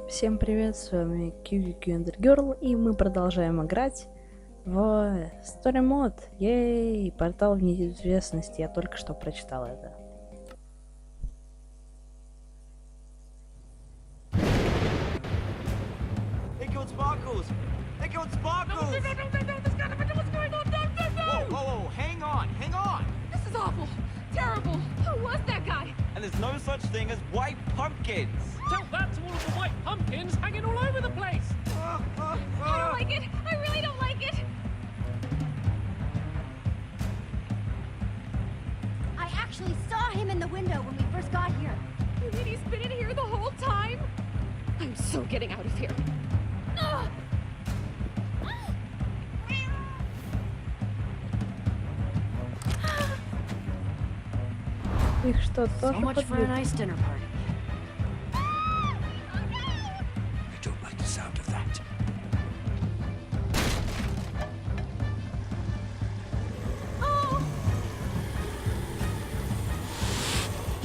Всем привет, с вами Girl, и мы продолжаем играть в Story Mode. Ей, портал в неизвестности, я только что прочитал это. Whoa, hang on! This is awful! Terrible! Who was that guy? And there's no such thing as white pumpkins! Tell that to all of the white pumpkins hanging all over the place! I don't like it! I really don't like it! I actually saw him in the window when we first got here. You mean he's been in here the whole time? I'm so getting out of here. Ugh. Их что, So тоже much for a подбили? nice dinner party. I don't like the sound of that. Oh!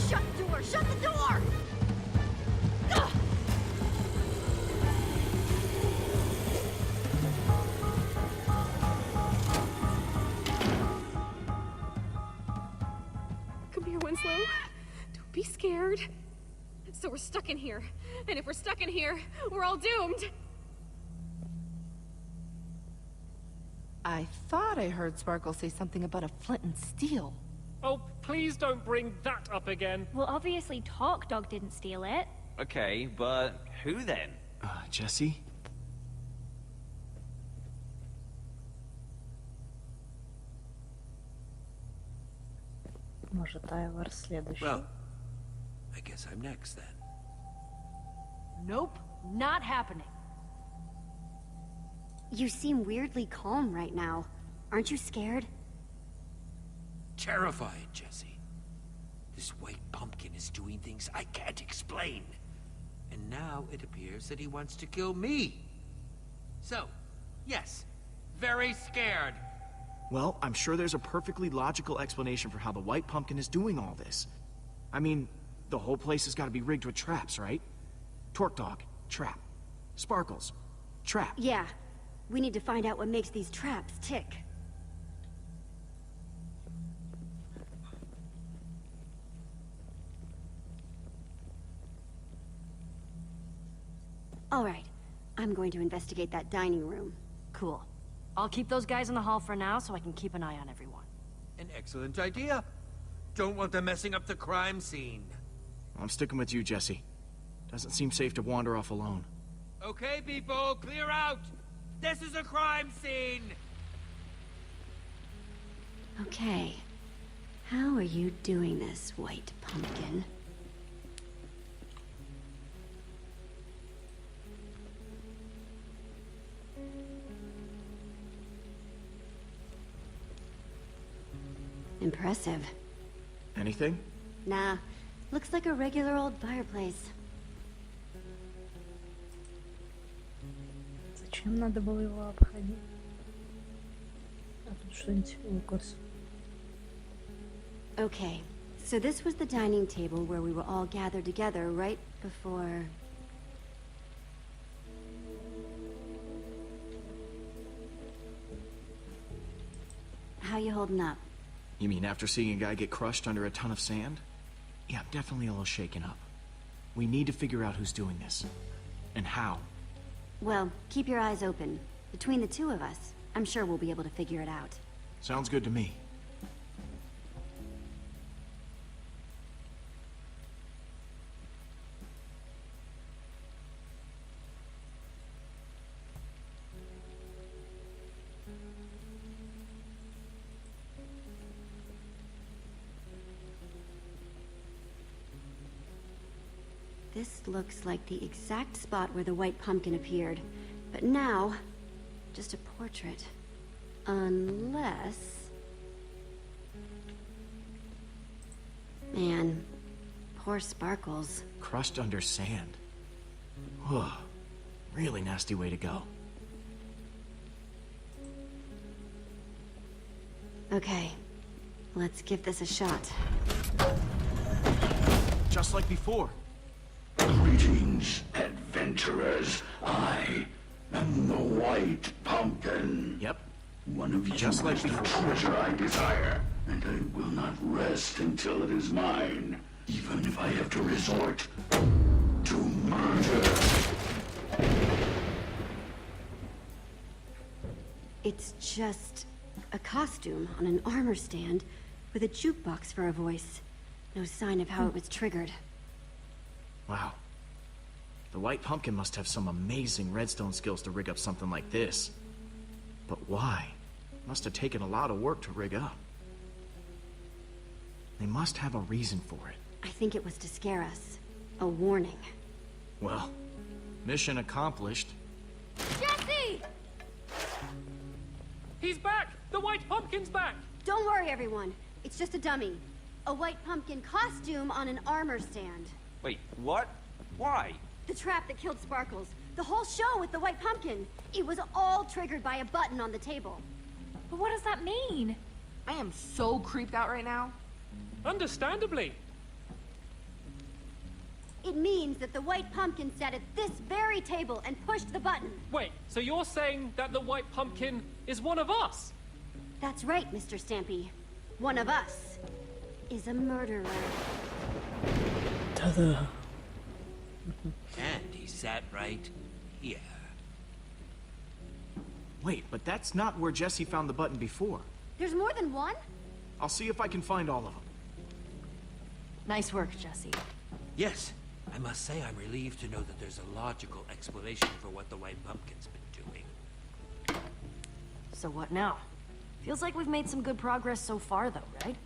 Shut the door! Shut the door! Ugh! Come here, Winslow. Don't be scared. So we're stuck in here. And if we're stuck in here, we're all doomed. I thought I heard Sparkle say something about a flint and steel. Oh, please don't bring that up again. Well, obviously Talk Dog didn't steal it. Okay, but who then? Jesse? Может, Айвор следующий. Well, I guess I'm next then. Nope, not happening. You seem weirdly calm right now. Aren't you scared? Terrified, Jesse. This white pumpkin is doing things I can't explain. And now it appears that he wants to kill me. So, yes, very scared. Well, I'm sure there's a perfectly logical explanation for how the white pumpkin is doing all this. I mean, the whole place has got to be rigged with traps, right? Torque Dog, trap. Sparkles, trap. Yeah. We need to find out what makes these traps tick. All right. I'm going to investigate that dining room. Cool. I'll keep those guys in the hall for now so I can keep an eye on everyone. An excellent idea. Don't want them messing up the crime scene. I'm sticking with you, Jesse. Doesn't seem safe to wander off alone. Okay, people, clear out! This is a crime scene! Okay. How are you doing this, white pumpkin? Impressive. Anything? Nah, looks like a regular old fireplace. Зачем надо было его обходить? А тут что-нибудь Лукас. Okay, so this was the dining table where we were all gathered together right before... How you holding up? You mean after seeing a guy get crushed under a ton of sand? Yeah, I'm definitely a little shaken up. We need to figure out who's doing this. And how. Well, keep your eyes open. Between the two of us, I'm sure we'll be able to figure it out. Sounds good to me. This looks like the exact spot where the white pumpkin appeared. But now, just a portrait. Unless... Man, poor Sparkles. Crushed under sand. Whew. Really nasty way to go. Okay, let's give this a shot. Just like before. Greetings, adventurers. adventurers. I am the White Pumpkin. Yep. One of you Just like is the before. treasure I desire, and I will not rest until it is mine, even if I have to resort to murder. It's just a costume on an armor stand with a jukebox for a voice. No sign of how it was triggered. Wow. The White Pumpkin must have some amazing redstone skills to rig up something like this. But why? Must have taken a lot of work to rig up. They must have a reason for it. I think it was to scare us. A warning. Well, mission accomplished. Jesse! He's back! The White Pumpkin's back! Don't worry, everyone. It's just a dummy. A White Pumpkin costume on an armor stand. Wait, what? Why? The trap that killed Sparkles. The whole show with the White Pumpkin. It was all triggered by a button on the table. But what does that mean? I am so creeped out right now. Understandably. It means that the White Pumpkin sat at this very table and pushed the button. Wait, so you're saying that the White Pumpkin is one of us? That's right, Mr. Stampy. One of us is a murderer. Ta-da. And he sat right here. Wait, but that's not where Jesse found the button before. There's more than one? I'll see if I can find all of them. Nice work, Jesse. Yes, I must say I'm relieved to know that there's a logical explanation for what the White Pumpkin's been doing. So what now? Feels like we've made some good progress so far, though, right?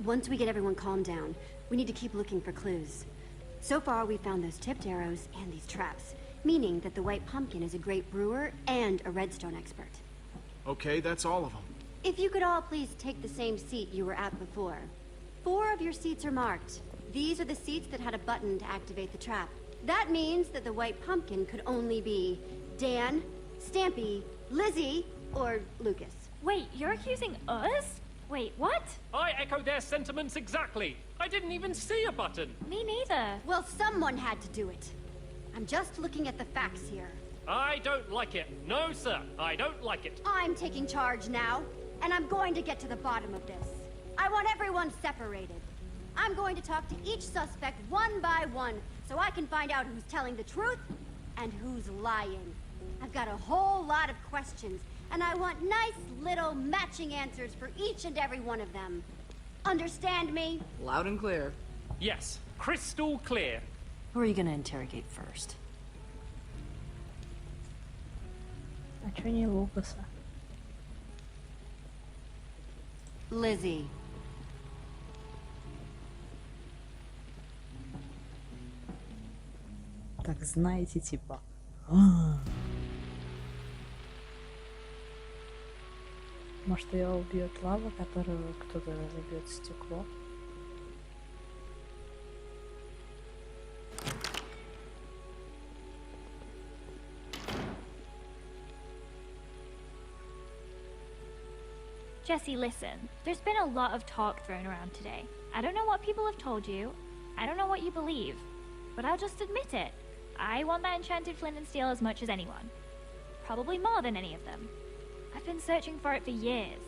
Once we get everyone calmed down, we need to keep looking for clues. So far, we found those tipped arrows and these traps, meaning that the White Pumpkin is a great brewer and a redstone expert. Okay, that's all of them. If you could all please take the same seat you were at before. 4 of your seats are marked. These are the seats that had a button to activate the trap. That means that the White Pumpkin could only be Dan, Stampy, Lizzie, or Lucas. Wait, you're accusing us? Wait, what? I echo their sentiments exactly. I didn't even see a button. Me neither. Well, someone had to do it. I'm just looking at the facts here. I don't like it. No, sir, I don't like it. I'm taking charge now, and I'm going to get to the bottom of this. I want everyone separated. I'm going to talk to each suspect one by one, so I can find out who's telling the truth and who's lying. I've got a whole lot of questions, and I want nice little matching answers for each and every one of them. Understand me? Loud and clear. Yes, crystal clear. Who are you gonna interrogate first? А чё не Лукаса? Lizzie. Так, знаете, типа. Может, ее убьет лава, которую кто-то разобьет в стекло? Jesse, listen. There's been a lot of talk thrown around today. I don't know what people have told you. I don't know what you believe. But I'll just admit it. I want that enchanted flint and steel as much as anyone. Probably more than any of them. I've been searching for it for years.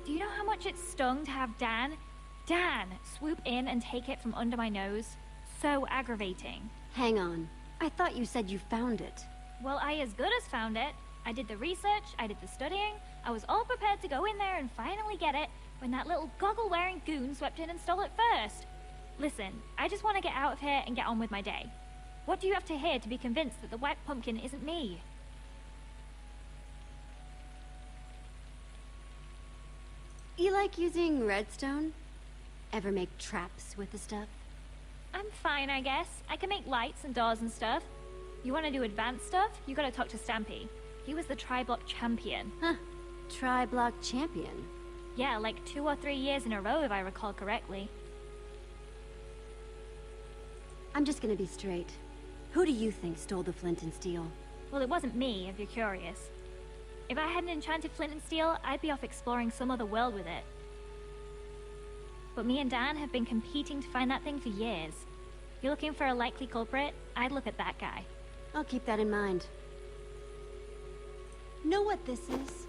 Do you know how much it stung to have Dan swoop in and take it from under my nose? So aggravating. Hang on. I thought you said you found it. Well, I as good as found it. I did the research, I did the studying, I was all prepared to go in there and finally get it when that little goggle-wearing goon swept in and stole it first. Listen, I just want to get out of here and get on with my day. What do you have to hear to be convinced that the White Pumpkin isn't me? You like using redstone? Ever make traps with the stuff? I'm fine, I guess. I can make lights and doors and stuff. You want to do advanced stuff? You gotta talk to Stampy. He was the tri-block champion. Huh. Tri-block champion? Yeah, like 2 or 3 years in a row if I recall correctly. I'm just gonna be straight. Who do you think stole the flint and steel? Well, it wasn't me, if you're curious. If I had an enchanted flint and steel, I'd be off exploring some other world with it. But me and Dan have been competing to find that thing for years. You're looking for a likely culprit? I'd look at that guy. I'll keep that in mind. Know what this is?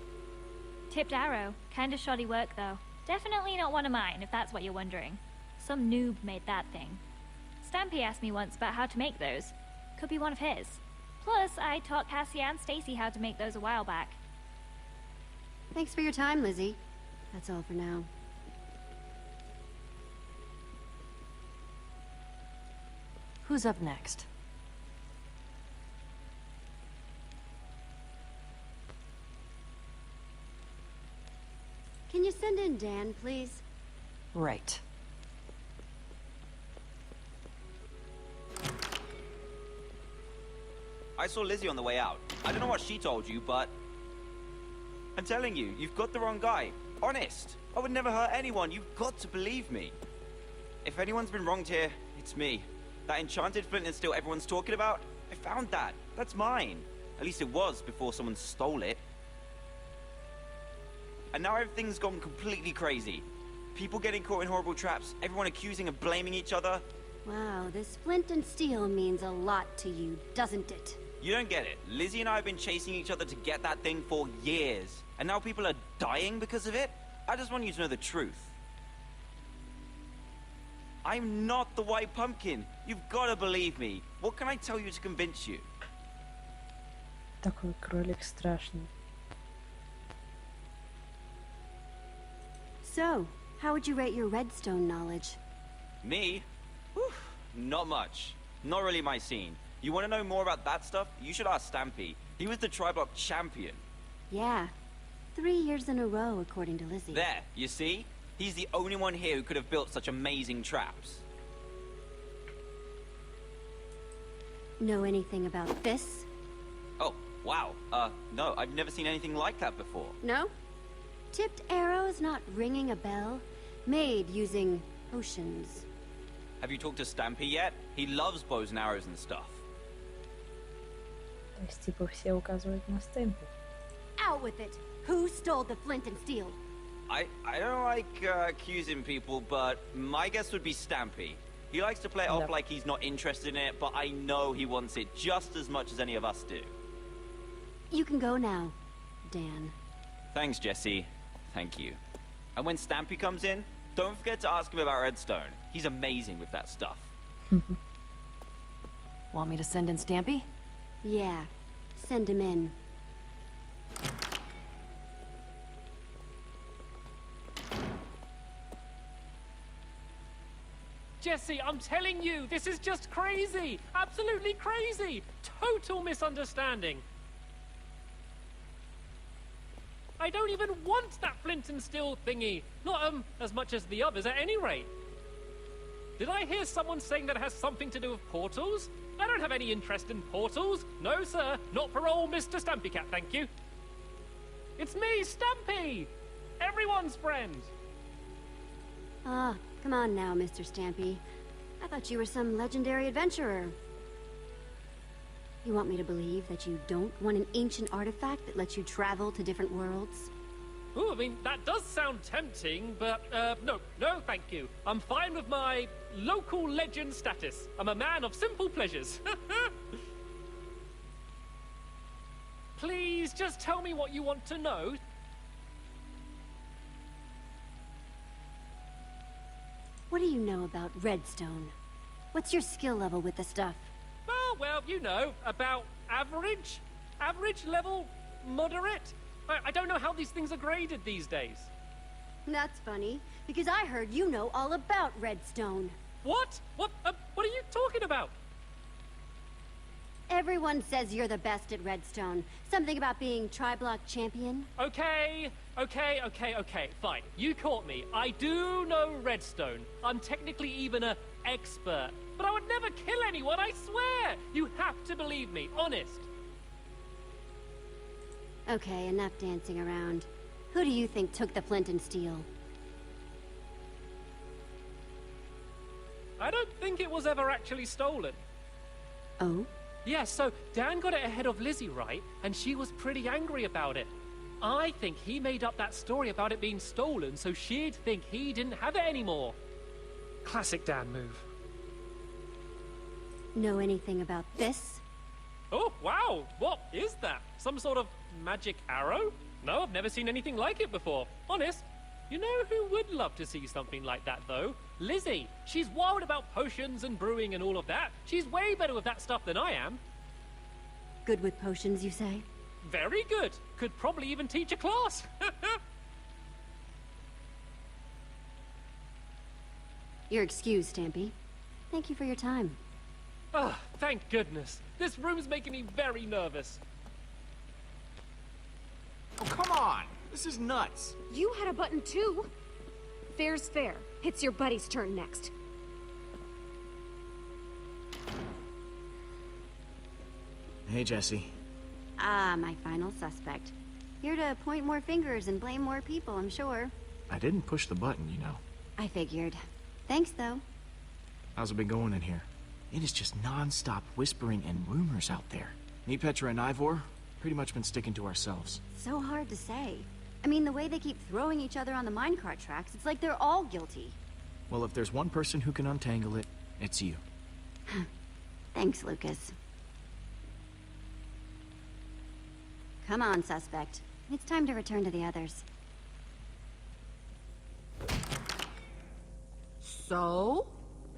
Tipped arrow. Kinda shoddy work, though. Definitely not one of mine, if that's what you're wondering. Some noob made that thing. Stampy asked me once about how to make those. Could be one of his. Plus, I taught Cassie and Stacy how to make those a while back. Thanks for your time, Lizzie. That's all for now. Who's up next? Can you send in Dan, please? Right. I saw Lizzie on the way out. I don't know what she told you, but... I'm telling you, you've got the wrong guy. Honest. I would never hurt anyone. You've got to believe me. If anyone's been wronged here, it's me. That enchanted flint and steel everyone's talking about, I found that. That's mine. At least it was before someone stole it. And now everything's gone completely crazy. People getting caught in horrible traps, everyone accusing and blaming each other. Wow, this flint and steel means a lot to you, doesn't it? You don't get it. Lizzie and I have been chasing each other to get that thing for years. And now people are dying because of it? I just want you to know the truth. I'm not the White Pumpkin. You've got to believe me. What can I tell you to convince you? Такой кролик страшный. So, how would you rate your redstone knowledge? Me? Whew, not much. Not really my scene. You want to know more about that stuff? You should ask Stampy. He was the Tri-Block champion. Yeah. 3 years in a row, according to Lizzie. There, you see? He's the only one here who could have built such amazing traps. Know anything about this? Oh, wow. No, I've never seen anything like that before. No? Tipped arrows not ringing a bell? Made using potions. Have you talked to Stampy yet? He loves bows and arrows and stuff. То есть, типа, все указывают на Стэмпи. Out with it! Who stole the flint and steel? I don't like accusing people, but my guess would be Stampy. He likes to play it off like he's not interested in it, but I know he wants it just as much as any of us do. You can go now, Dan. Thanks, Jesse. Thank you. And when Stampy comes in, don't forget to ask him about Redstone. He's amazing with that stuff. Want me to send in Stampy? Yeah. Send him in. Jesse, I'm telling you, this is just crazy! Absolutely crazy! Total misunderstanding! I don't even want that flint and steel thingy! Not, as much as the others at any rate! Did I hear someone saying that it has something to do with portals? I don't have any interest in portals! No, sir! Not for old Mr. Stampy Cat, thank you! It's me, Stampy! Everyone's friend! Ah, come on now, Mr. Stampy. I thought you were some legendary adventurer. You want me to believe that you don't want an ancient artifact that lets you travel to different worlds? Ooh, I mean, that does sound tempting, but, no, thank you. I'm fine with my local legend status. I'm a man of simple pleasures. Please, just tell me what you want to know. What do you know about redstone? What's your skill level with the stuff? Oh, well, you know, about average? Average level? Moderate? I don't know how these things are graded these days. That's funny, because I heard you know all about redstone. What? What are you talking about? Everyone says you're the best at redstone. Something about being Tri-Block champion? Okay, fine. You caught me. I do know redstone. I'm technically even an expert. But I would never kill anyone, I swear! You have to believe me, honest. Okay, enough dancing around. Who do you think took the flint and steel? I don't think it was ever actually stolen. Oh? Yeah, so Dan got it ahead of Lizzie, right? And she was pretty angry about it. I think he made up that story about it being stolen so she'd think he didn't have it anymore. Classic Dan move. Know anything about this? Oh, wow! What is that? Some sort of magic arrow? No, I've never seen anything like it before. Honest. You know who would love to see something like that, though? Lizzie. She's wild about potions and brewing and all of that. She's way better with that stuff than I am. Good with potions, you say? Very good. Could probably even teach a class. You're excused, Stampy. Thank you for your time. Ah, thank goodness. This room's making me very nervous. Oh, come on! This is nuts! You had a button too. Fair's fair. It's your buddy's turn next. Hey, Jesse. Ah, my final suspect. Here to point more fingers and blame more people, I'm sure. I didn't push the button, you know. I figured. Thanks, though. How's it been going in here? It is just non-stop whispering and rumors out there. Me, Petra, and Ivor, pretty much been sticking to ourselves. So hard to say. I mean, the way they keep throwing each other on the minecart tracks, it's like they're all guilty. Well, if there's one person who can untangle it, it's you. Thanks, Lucas. Come on, suspect. It's time to return to the others. So?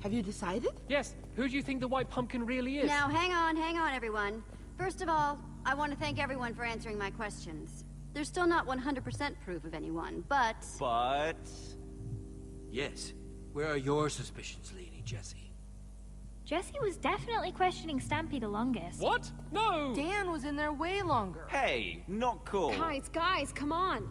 Have you decided? Yes, who do you think the white pumpkin really is? Now, hang on, everyone. First of all, I want to thank everyone for answering my questions. There's still not 100% proof of anyone, but... But... Yes. Where are your suspicions leaning, Jesse? Jesse was definitely questioning Stampy the longest. What? No! Dan was in there way longer. Hey, not cool. Guys, come on.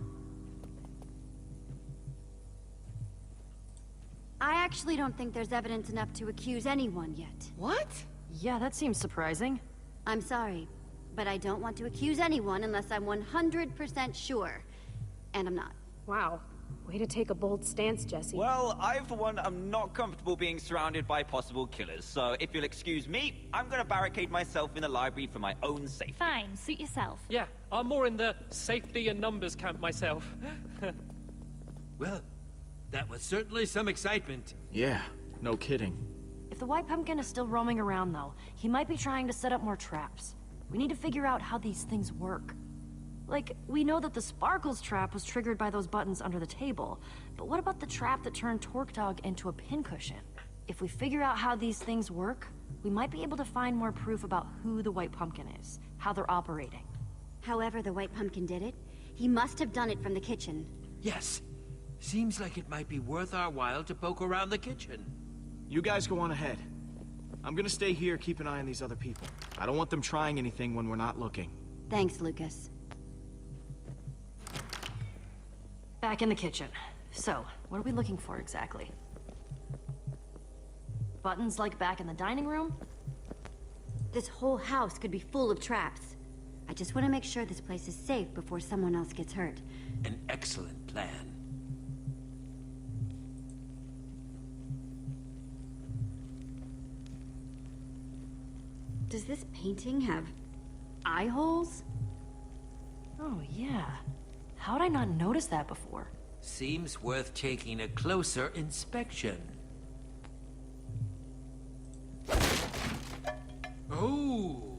I actually don't think there's evidence enough to accuse anyone yet. What? Yeah, that seems surprising. I'm sorry, but I don't want to accuse anyone unless I'm 100% sure. And I'm not. Wow. Way to take a bold stance, Jesse. Well, I, for one, am not comfortable being surrounded by possible killers, so if you'll excuse me, I'm gonna barricade myself in the library for my own safety. Fine, suit yourself. Yeah, I'm more in the safety and numbers camp myself. Well, that was certainly some excitement. Yeah, no kidding. If the white pumpkin is still roaming around, though, he might be trying to set up more traps. We need to figure out how these things work. Like, we know that the Sparkles trap was triggered by those buttons under the table, but what about the trap that turned Torque Dog into a pincushion? If we figure out how these things work, we might be able to find more proof about who the white pumpkin is, how they're operating. However the white pumpkin did it, he must have done it from the kitchen. Yes. Seems like it might be worth our while to poke around the kitchen. You guys go on ahead. I'm gonna stay here, keep an eye on these other people. I don't want them trying anything when we're not looking. Thanks, Lucas. Back in the kitchen. So, what are we looking for exactly? Buttons like back in the dining room? This whole house could be full of traps. I just want to make sure this place is safe before someone else gets hurt. An excellent plan. Does this painting have eye holes? Oh, yeah. How'd I not notice that before? Seems worth taking a closer inspection. Oh!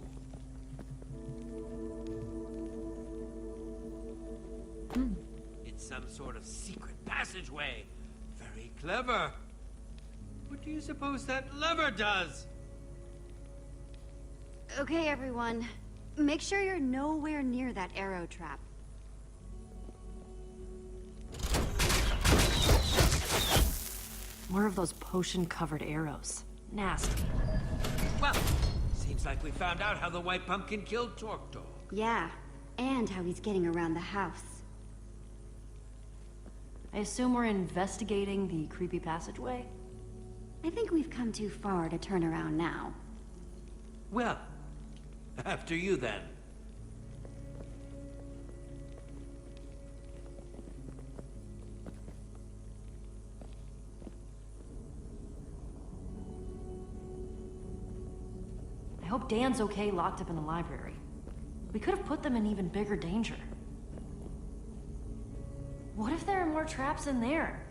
It's some sort of secret passageway. Very clever. What do you suppose that lever does? Okay, everyone. Make sure you're nowhere near that arrow trap. More of those potion-covered arrows. Nasty. Well, seems like we found out how the white pumpkin killed Torque Dog. Yeah, and how he's getting around the house. I assume we're investigating the creepy passageway? I think we've come too far to turn around now. Well, after you then. I hope Dan's okay locked up in the library. We could have put them in even bigger danger. What if there are more traps in there?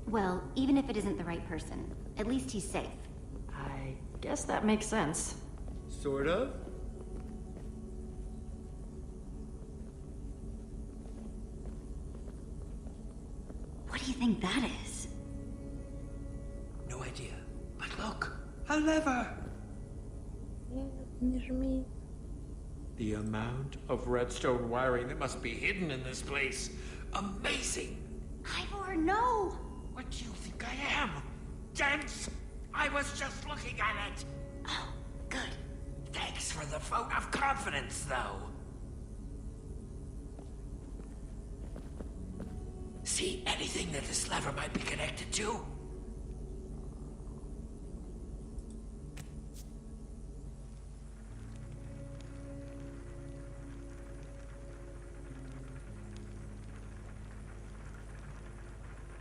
Well, even if it isn't the right person, at least he's safe. I Guess that makes sense. Sort of. What do you think that is? No idea. But look, a lever. Не жми. The amount of redstone wiring that must be hidden in this place. Amazing. Ivor, no! What do you think I am? Dense? I was just looking at it. Oh, good. Thanks for the vote of confidence, though. See anything that this lever might be connected to?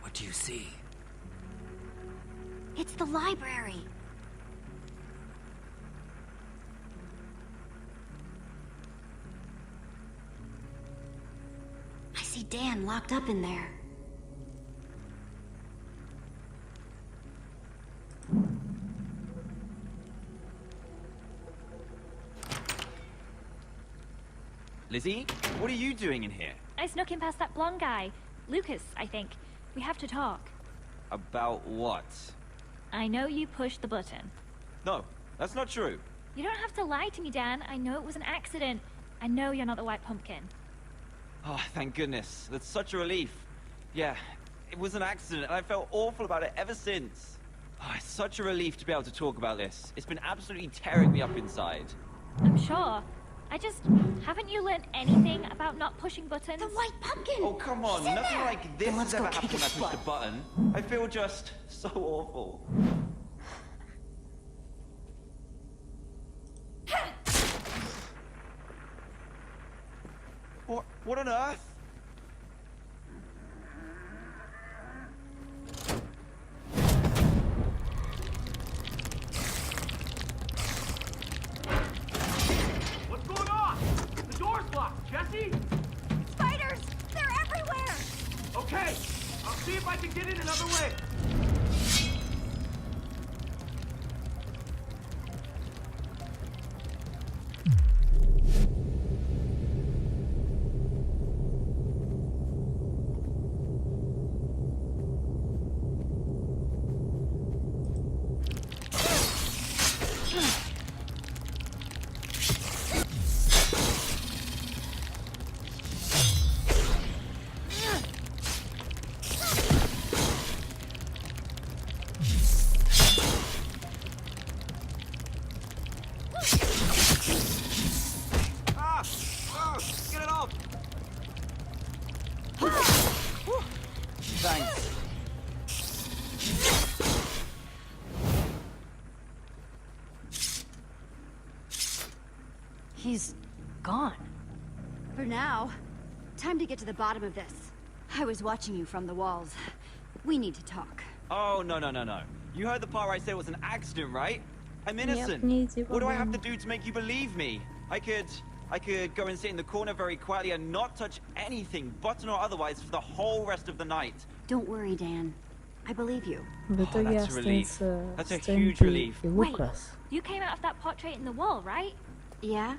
What do you see? It's the library. I see Dan locked up in there. Lizzie, what are you doing in here? I snuck in past that blonde guy. Lucas, I think. We have to talk. About what? I know you pushed the button. No, that's not true. You don't have to lie to me, Dan. I know it was an accident. I know you're not the White Pumpkin. Oh, thank goodness. That's such a relief. Yeah, it was an accident, and I felt awful about it ever since. Oh, it's such a relief to be able to talk about this. It's been absolutely tearing me up inside. I'm sure. Haven't you learned anything about not pushing buttons? The White Pumpkin! Oh, come on. He's in Nothing there. like this Then let's has ever go kick happened when I his pushed a butt. button. I feel just so awful. What on earth? What's going on? The door's locked, Jesse! Spiders! They're everywhere! Okay, I'll see if I can get in another way. Get it off! Thanks. He's gone. For now. Time to get to the bottom of this. I was watching you from the walls. We need to talk. Oh, no. You heard the part where I said it was an accident, right? I'm innocent. Yep, What do I have to do to make you believe me? I could go and sit in the corner very quietly and not touch anything, button or otherwise, for the whole rest of the night. Don't worry, Dan. I believe you. В итоге that's a relief. останется That's a Стэн huge и relief. Лукас. You came out of that portrait in the wall, right? Yeah?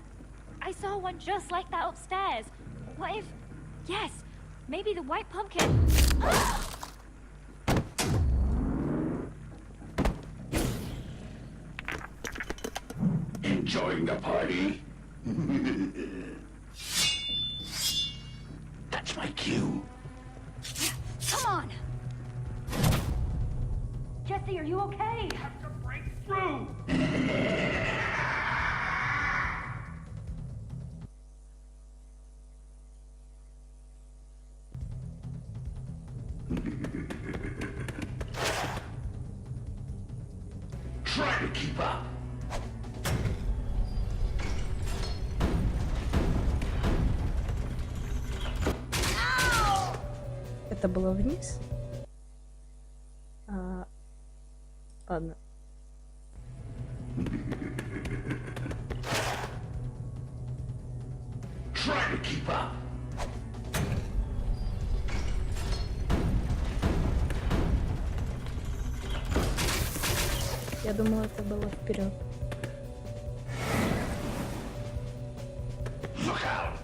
I saw one just like that upstairs. What if... Yes, maybe the White Pumpkin... Enjoying the party? That's my cue. Come on! Jesse, are you okay? Have to break through! Try to keep up. Это было вниз? Ладно. Try to keep up. Я думала, это было вперед. Look out!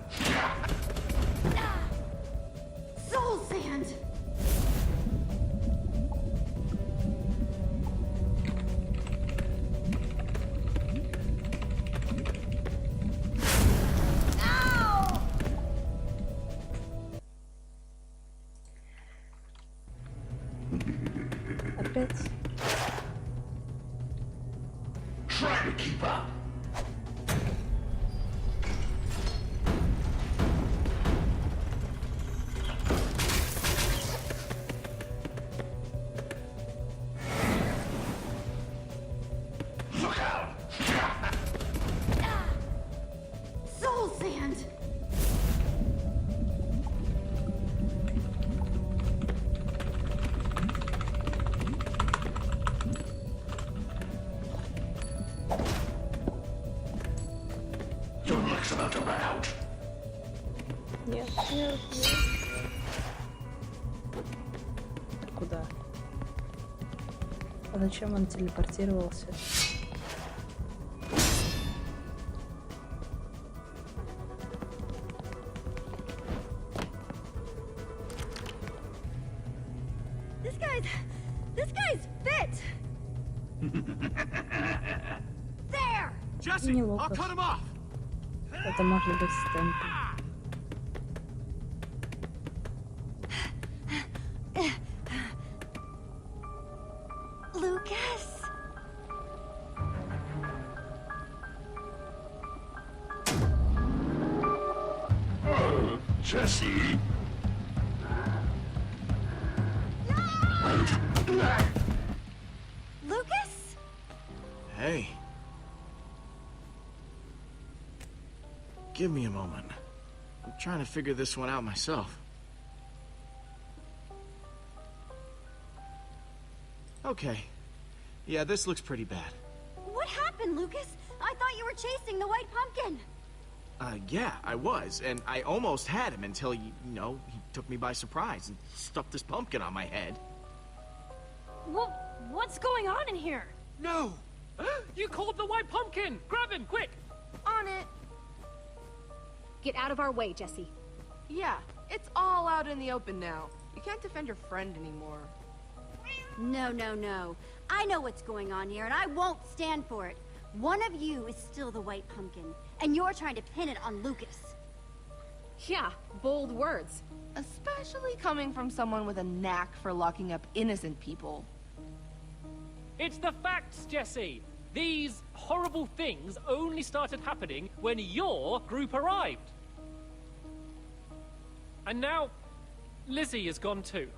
Soul sand! Ow! Опять. Try to keep up. Look out! Soul sand! Your luck's about to run out. Нет, нет, нет. Куда? А зачем он телепортировался? This guy's fit! There! Jesse, Не I'll Лукас. cut him off. Это может быть стемпи. Lucas? Jesse. Lucas? Hey. Give me a moment. I'm trying to figure this one out myself. Okay. Yeah, this looks pretty bad. What happened, Lucas? I thought you were chasing the white pumpkin. Yeah, I was, and I almost had him until, he took me by surprise and stuffed this pumpkin on my head. What's going on in here? No! You called the white pumpkin! Grab him, quick! On it. Get out of our way, Jesse. Yeah, it's all out in the open now. You can't defend your friend anymore. No, no, no. I know what's going on here, and I won't stand for it. One of you is still the white pumpkin, and you're trying to pin it on Lucas. Yeah, bold words. Especially coming from someone with a knack for locking up innocent people. It's the facts, Jesse! These horrible things only started happening when your group arrived. And now, Lizzie is gone too.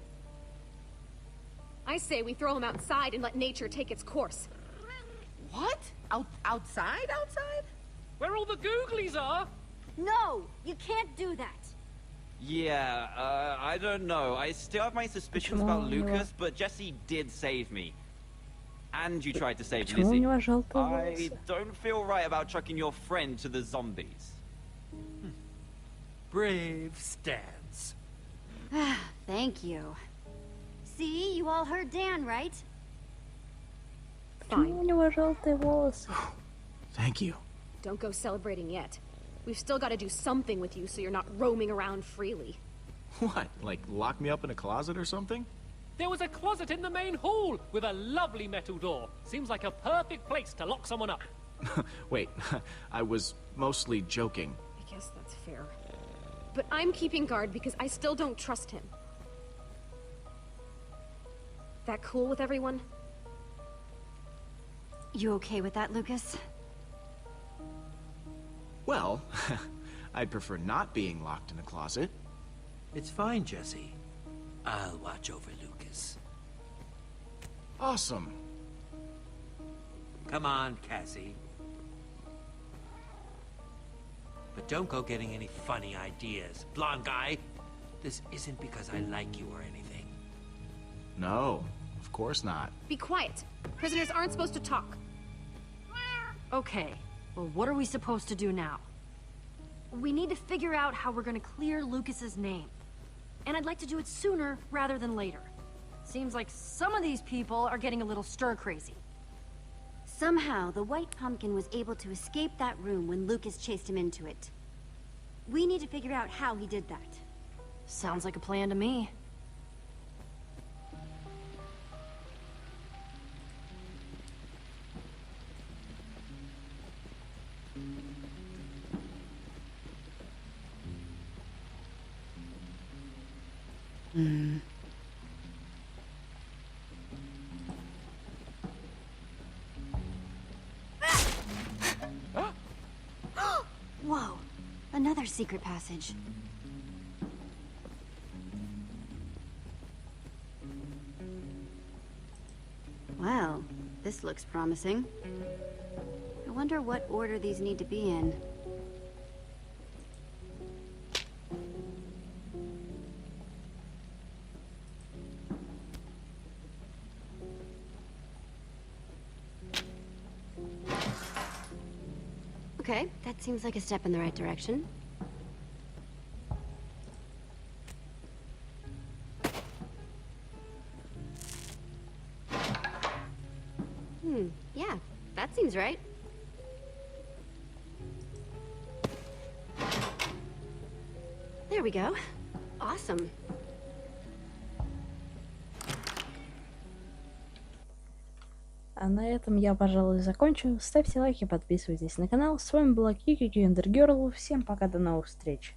I say we throw him outside and let nature take its course. What? Outside? Where all the googlies are! No, you can't do that. Yeah, I don't know. I still have my suspicions Почему about у него- Lucas, but Jesse did save me. And you tried to save Почему у Lizzie. него желтые I волосы? don't feel right about chucking your friend to the zombies. Brave stance. Thank you. See, you all heard Dan, right? Почему у него желтые волосы? Thank you. Don't go celebrating yet. We've still got to do something with you so you're not roaming around freely. What, like lock me up in a closet or something? There was a closet in the main hall with a lovely metal door. Seems like a perfect place to lock someone up. Wait, I was mostly joking. I guess that's fair. But I'm keeping guard because I still don't trust him. That cool with everyone? You okay with that, Lucas? Well, I'd prefer not being locked in a closet. It's fine, Jesse. I'll watch over Lucas. Awesome. Come on, Cassie. But don't go getting any funny ideas, blonde guy. This isn't because I like you or anything. No, of course not. Be quiet. Prisoners aren't supposed to talk. Okay, well, what are we supposed to do now? We need to figure out how we're gonna clear Lucas's name. And I'd like to do it sooner rather than later. Seems like some of these people are getting a little stir-crazy. Somehow, the white pumpkin was able to escape that room when Lucas chased him into it. We need to figure out how he did that. Sounds like a plan to me. Whoa, another secret passage. Well, this looks promising. I wonder what order these need to be in. Okay, that seems like a step in the right direction. Yeah, that seems right. There we go. Awesome. А на этом я, пожалуй, закончу. Ставьте лайки, подписывайтесь на канал. С вами была Кики Кендер Герл. Всем пока, до новых встреч.